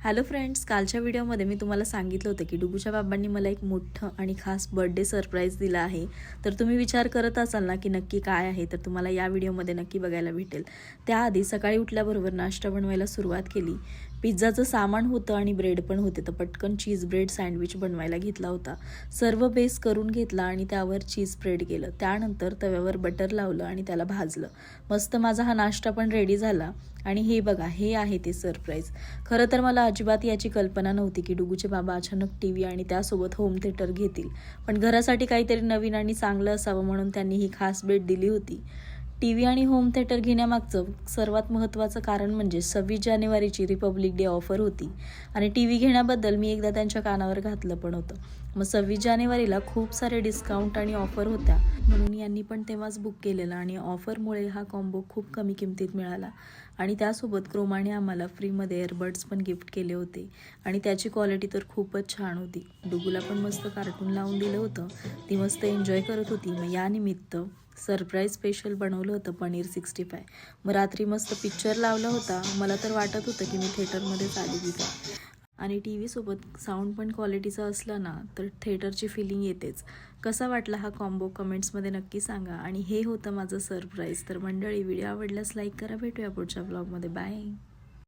Hello friends, कालच्या व्हिडिओमध्ये मी तुम्हाला सांगितलं होतं की डुगूच्या बाबांनी मला एक मोठं आणि खास बर्थडे सरप्राईज दिला आहे. तर तुम्ही विचार करत असाल ना की नक्की काय आहे, तर तुम्हाला या व्हिडिओमध्ये नक्की बघायला भेटेल. त्याआधी सकाळी उठल्याबरोबर नाश्ता बनवायला सुरुवात केली. पिझ्झाचं सामान होतं आणि ब्रेड पण होते, तर पटकन चीज ब्रेड सँडविच बनवायला घेतला होता. सर्व बेस करून घेतला आणि त्यावर चीज स्प्रेड केलं. त्यानंतर तव्यावर बटर लावलं आणि त्याला भाजलं. मस्त माझा हा नाश्ता पण रेडी झाला. आणि हे बघा, हे आहे ते सरप्राईज. खरं तर मला अजिबात याची कल्पना नव्हती की डुगूचे बाबा अचानक टीव्ही आणि त्यासोबत होम थिएटर घेतील. पण घरासाठी काहीतरी नवीन आणि चांगलं असावं म्हणून त्यांनी ही खास भेट दिली होती. टीव्ही आणि होम थिएटर घेण्यामागचं सर्वात महत्त्वाचं कारण म्हणजे 26 जानेवारीची रिपब्लिक डे ऑफर होती. आणि टीव्ही घेण्याबद्दल मी एकदा त्यांच्या कानावर घातलं पण होतं. मग 26 जानेवारीला खूप सारे डिस्काउंट आणि ऑफर होत्या, म्हणून यांनी पण तेव्हाच बुक केलेलं. आणि ऑफरमुळे हा कॉम्बो खूप कमी किमतीत मिळाला. आणि त्यासोबत क्रोमाने आम्हाला फ्रीमध्ये एअरबड्स पण गिफ्ट केले होते. आणि त्याची क्वालिटी तर खूपच छान होती. डुगूला पण मस्त कार्टून लावून दिलं होतं. ती मस्त एन्जॉय करत होती. मग यानिमित्त सरप्राईज स्पेशल बनवलं होतं पनीर 65. मग रात्री मस्त पिक्चर लावला होता. मला तर वाटत होतं की मी थिएटरमध्येच आली की काय. आणि टी व्हीसोबत साऊंड पण क्वालिटीचं असलं ना तर थिएटरची फिलिंग येतेच. कसा वाटला हा कॉम्बो कमेंट्समध्ये नक्की सांगा. आणि हे होतं माझं सरप्राईज. तर मंडळी, व्हिडिओ आवडल्यास लाईक करा. भेटूया पुढच्या ब्लॉगमध्ये. बाय.